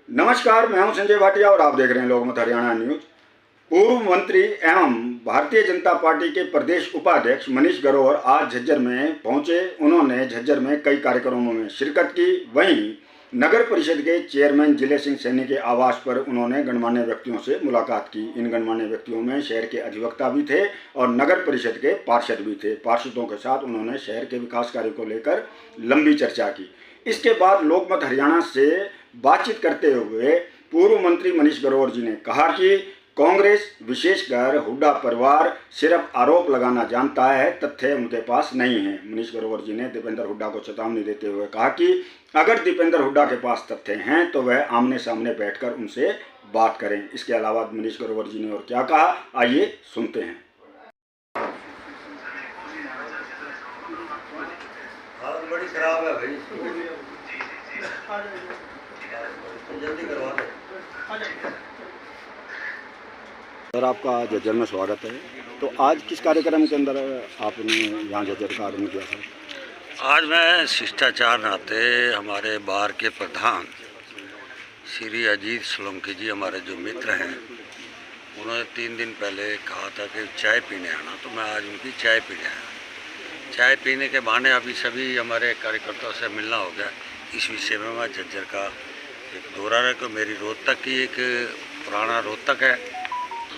नमस्कार, मैं हूं संजय भाटिया और आप देख रहे हैं लोकमत हरियाणा न्यूज। पूर्व मंत्री एवं भारतीय जनता पार्टी के प्रदेश उपाध्यक्ष मनीष ग्रोवर आज झज्जर में पहुंचे। उन्होंने झज्जर में कई कार्यक्रमों में शिरकत की। वहीं नगर परिषद के चेयरमैन जिले सिंह सैनी के आवास पर उन्होंने गणमान्य व्यक्तियों से मुलाकात की। इन गणमान्य व्यक्तियों में शहर के अधिवक्ता भी थे और नगर परिषद के पार्षद भी थे। पार्षदों के साथ उन्होंने शहर के विकास कार्यों को लेकर लंबी चर्चा की। इसके बाद लोकमत हरियाणा से बातचीत करते हुए पूर्व मंत्री मनीष ग्रोवर जी ने कहा कि कांग्रेस विशेषकर हुड्डा परिवार सिर्फ आरोप लगाना जानता है, तथ्य उनके पास नहीं है। मनीष ग्रोवर जी ने दीपेंद्र हुड्डा को चेतावनी देते हुए कहा कि अगर दीपेंद्र हुड्डा के पास तथ्य हैं तो वह आमने सामने बैठकर उनसे बात करें। इसके अलावा मनीष ग्रोवर जी ने और क्या कहा, आइए सुनते हैं। हालत बड़ी खराब है भाई, जल्दी करवा दो। सर, आपका झज्जर में स्वागत है। तो आज किस कार्यक्रम के अंदर आपने यहाँ झज्जर का आगमन किया सर? आज मैं शिष्टाचार नाते हमारे बार के प्रधान श्री अजीत सोलंकी जी, हमारे जो मित्र हैं, उन्होंने 3 दिन पहले कहा था कि चाय पीने आना, तो मैं आज उनकी चाय पीने आया। चाय पीने के बहाने अभी सभी हमारे कार्यकर्ताओं से मिलना हो गया। इस विषय में मैं झज्जर का एक दौरा है कि मेरी रोहतक की एक पुराना रोहतक है,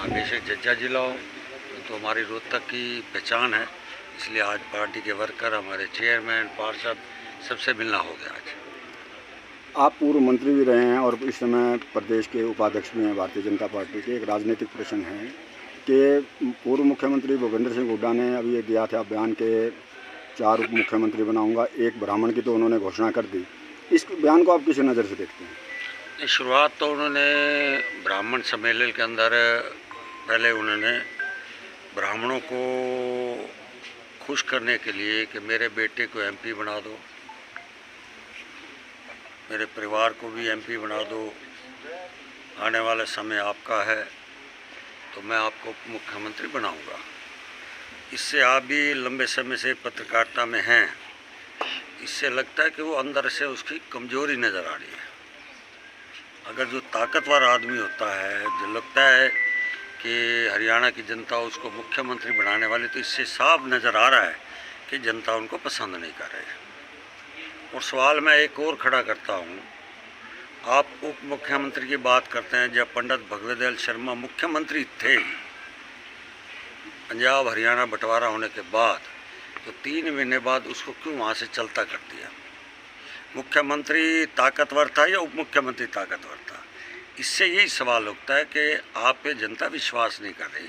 आगे से झज्जर जिला हो तो हमारी रोहतक की पहचान है। इसलिए आज पार्टी के वर्कर, हमारे चेयरमैन, पार्षद सबसे मिलना हो गया। आज आप पूर्व मंत्री भी रहे हैं और इस समय प्रदेश के उपाध्यक्ष भी हैं भारतीय जनता पार्टी के। एक राजनीतिक प्रश्न है कि पूर्व मुख्यमंत्री भूपेंद्र सिंह हुड्डा ने अभी ये दिया था बयान के 4 उप मुख्यमंत्री बनाऊंगा, 1 ब्राह्मण की तो उन्होंने घोषणा कर दी। इस बयान को आप किस नज़र से देखते हैं? शुरुआत तो उन्होंने ब्राह्मण सम्मेलन के अंदर पहले उन्होंने ब्राह्मणों को खुश करने के लिए कि मेरे बेटे को एमपी बना दो, मेरे परिवार को भी एमपी बना दो, आने वाला समय आपका है तो मैं आपको मुख्यमंत्री बनाऊंगा। इससे आप भी लंबे समय से पत्रकारिता में हैं, इससे लगता है कि वो अंदर से उसकी कमजोरी नज़र आ रही है। अगर जो ताकतवर आदमी होता है, जो लगता है कि हरियाणा की जनता उसको मुख्यमंत्री बनाने वाली, तो इससे साफ नज़र आ रहा है कि जनता उनको पसंद नहीं कर रही है। और सवाल मैं एक और खड़ा करता हूँ, आप उप मुख्यमंत्री की बात करते हैं। जब पंडित भगवत दयाल शर्मा मुख्यमंत्री थे, पंजाब हरियाणा बंटवारा होने के बाद, तो 3 महीने बाद उसको क्यों वहाँ से चलता कर दिया? मुख्यमंत्री ताकतवर था या उप मुख्यमंत्री ताकतवर था? इससे यही सवाल उठता है कि आप पे जनता विश्वास नहीं कर रही।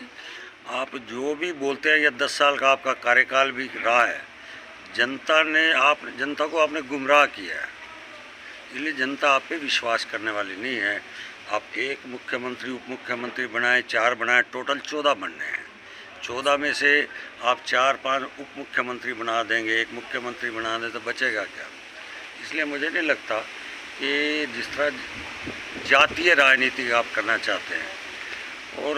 आप जो भी बोलते हैं, या 10 साल का आपका कार्यकाल भी रहा है, जनता को आपने गुमराह किया है। इसलिए जनता आप पे विश्वास करने वाली नहीं है। आप 1 मुख्यमंत्री, उप मुख्यमंत्री बनाए, 4 बनाए, टोटल 14 बनने हैं। 14 में से आप 4-5 उप मुख्यमंत्री बना देंगे, 1 मुख्यमंत्री बना दें तो बचेगा क्या? इसलिए मुझे नहीं लगता कि जिस तरह जातीय राजनीति आप करना चाहते हैं, और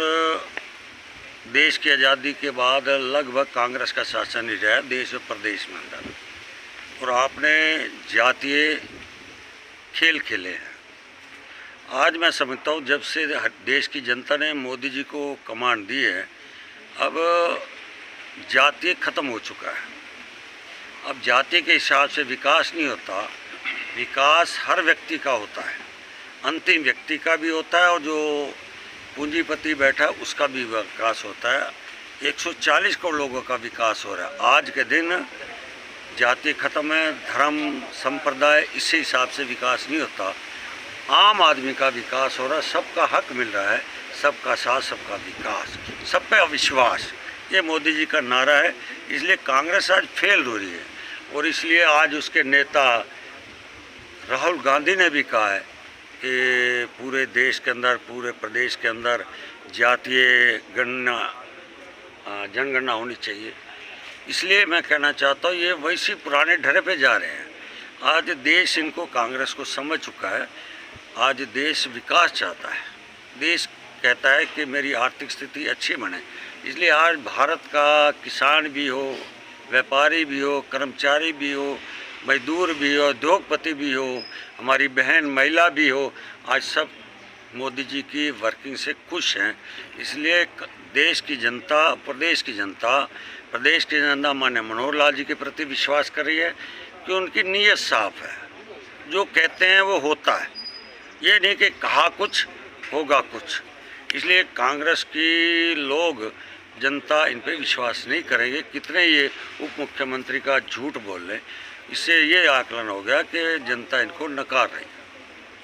देश की आज़ादी के बाद लगभग कांग्रेस का शासन ही रहा देश और प्रदेश में अंदर, और आपने जातीय खेल खेले हैं। आज मैं समझता हूँ जब से देश की जनता ने मोदी जी को कमांड दी है, अब जातीय ख़त्म हो चुका है। अब जाति के हिसाब से विकास नहीं होता, विकास हर व्यक्ति का होता है, अंतिम व्यक्ति का भी होता है, और जो पूंजीपति बैठा है उसका भी विकास होता है। 140 करोड़ लोगों का विकास हो रहा है। आज के दिन जाति ख़त्म है, धर्म संप्रदाय, इसी हिसाब से विकास नहीं होता। आम आदमी का विकास हो रहा है, सबका हक मिल रहा है, सबका साथ, सबका विकास, सब पे विश्वास, ये मोदी जी का नारा है। इसलिए कांग्रेस आज फेल हो रही है, और इसलिए आज उसके नेता राहुल गांधी ने भी कहा है कि पूरे देश के अंदर, पूरे प्रदेश के अंदर जातीय जनगणना होनी चाहिए। इसलिए मैं कहना चाहता हूँ, ये वैसी पुराने ढरे पे जा रहे हैं। आज देश इनको, कांग्रेस को समझ चुका है। आज देश विकास चाहता है, देश कहता है कि मेरी आर्थिक स्थिति अच्छी बने। इसलिए आज भारत का किसान भी हो, व्यापारी भी हो, कर्मचारी भी हो, मजदूर भी हो, उद्योगपति भी हो, हमारी बहन महिला भी हो, आज सब मोदी जी की वर्किंग से खुश हैं। इसलिए देश की जनता, प्रदेश की जनता माननीय मनोहर लाल जी के प्रति विश्वास कर रही है कि उनकी नीयत साफ है, जो कहते हैं वो होता है, ये नहीं कि कहा कुछ होगा कुछ। इसलिए कांग्रेस की लोग, जनता इन पे विश्वास नहीं करेंगे, कितने ये उप मुख्यमंत्री का झूठ बोल लें। इससे ये आकलन हो गया कि जनता इनको नकार रही है।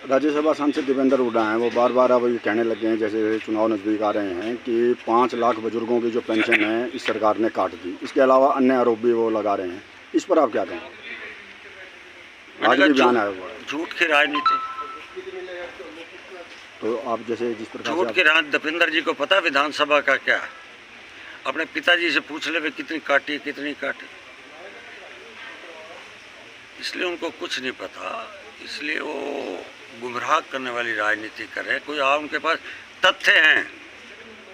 राज्यसभा सांसद दीपेंद्र हुड्डा हैं, वो बार बार अब ये कहने लगे हैं, जैसे चुनाव नज़दीक आ रहे हैं, कि 5 लाख बुजुर्गों की जो पेंशन है इस सरकार ने काट दी। इसके अलावा अन्य आरोप भी वो लगा रहे हैं। इस पर आप क्या कहें? आज भी बयान आया हुआ है। झूठ की राजनीति, तो आप जैसे जिस प्रकार झूठ की राजनीति, दीपेंद्र जी को पता है विधानसभा का क्या? अपने पिताजी से पूछ ले वे कितनी काटी, कितनी काटी। इसलिए उनको कुछ नहीं पता, इसलिए वो गुमराह करने वाली राजनीति कर रहे हैं। कोई उनके पास तथ्य हैं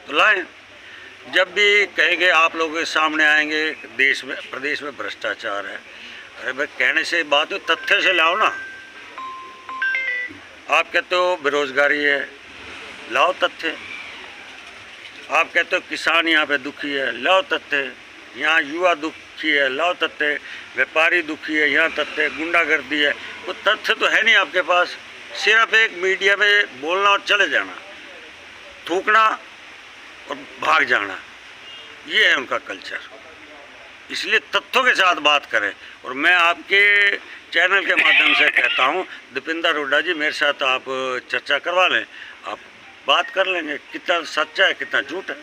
तो लाएं। जब भी कहेंगे आप लोगों के सामने आएंगे देश में, प्रदेश में भ्रष्टाचार है, अरे भाई कहने से बात हो, तथ्य से लाओ ना। आप कहते हो बेरोजगारी है, लाओ तथ्य। आप कहते हो किसान यहाँ पे दुखी है, लाओ तथ्य। यहाँ युवा दुखी है, लाओ तथ्य। व्यापारी दुखी है, यहाँ तथ्य। गुंडागर्दी है, वो तथ्य तो है नहीं आपके पास। सिर्फ एक मीडिया में बोलना और चले जाना, थूकना और भाग जाना, ये है उनका कल्चर। इसलिए तथ्यों के साथ बात करें। और मैं आपके चैनल के माध्यम से कहता हूँ, दीपेंद्र हुड्डा जी मेरे साथ आप चर्चा करवा लें, आप बात कर लेंगे कितना सच्चा है कितना झूठ है।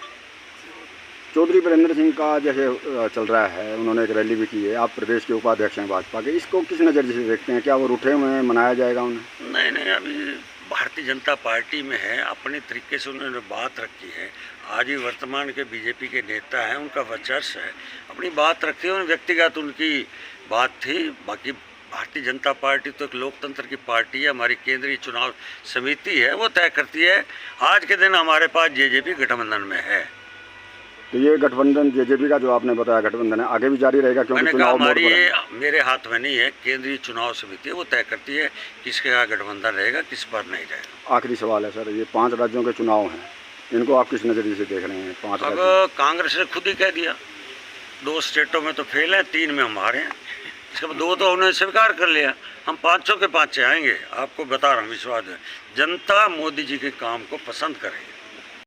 चौधरी वीरेंद्र सिंह का जैसे चल रहा है, उन्होंने एक रैली भी की है, आप प्रदेश के उपाध्यक्ष हैं भाजपा के, इसको किस नज़रिए से देखते हैं? क्या वो रूठे हुए हैं, मनाया जाएगा उन्हें? नहीं, अभी भारतीय जनता पार्टी में है, अपने तरीके से उन्होंने बात रखी है। आज ही वर्तमान के बीजेपी के नेता हैं, उनका वर्चस्व है, अपनी बात रखी है, व्यक्तिगत उनकी बात थी। बाकी भारतीय जनता पार्टी तो एक लोकतंत्र की पार्टी है, हमारी केंद्रीय चुनाव समिति है, वो तय करती है। आज के दिन हमारे पास जेजेपी गठबंधन में है। तो ये गठबंधन जेजेपी का जो आपने बताया गठबंधन है, आगे भी जारी रहेगा? क्योंकि चुनाव हमारी ये मेरे हाथ में नहीं है, केंद्रीय चुनाव समिति है, वो तय करती है किसके का गठबंधन रहेगा, किस पर नहीं रहेगा। आखिरी सवाल है सर, ये 5 राज्यों के चुनाव हैं, इनको आप किस नज़रिए से देख रहे हैं? 5 अब कांग्रेस ने खुद ही कह दिया 2 स्टेटों में तो फेल हैं, 3 में हमारे हैं। इसके बाद 2 तो उन्होंने स्वीकार कर लिया, हम 500 के 5 आएंगे। आपको बता रहा हूँ, विश्वास है, जनता मोदी जी के काम को पसंद करेगी।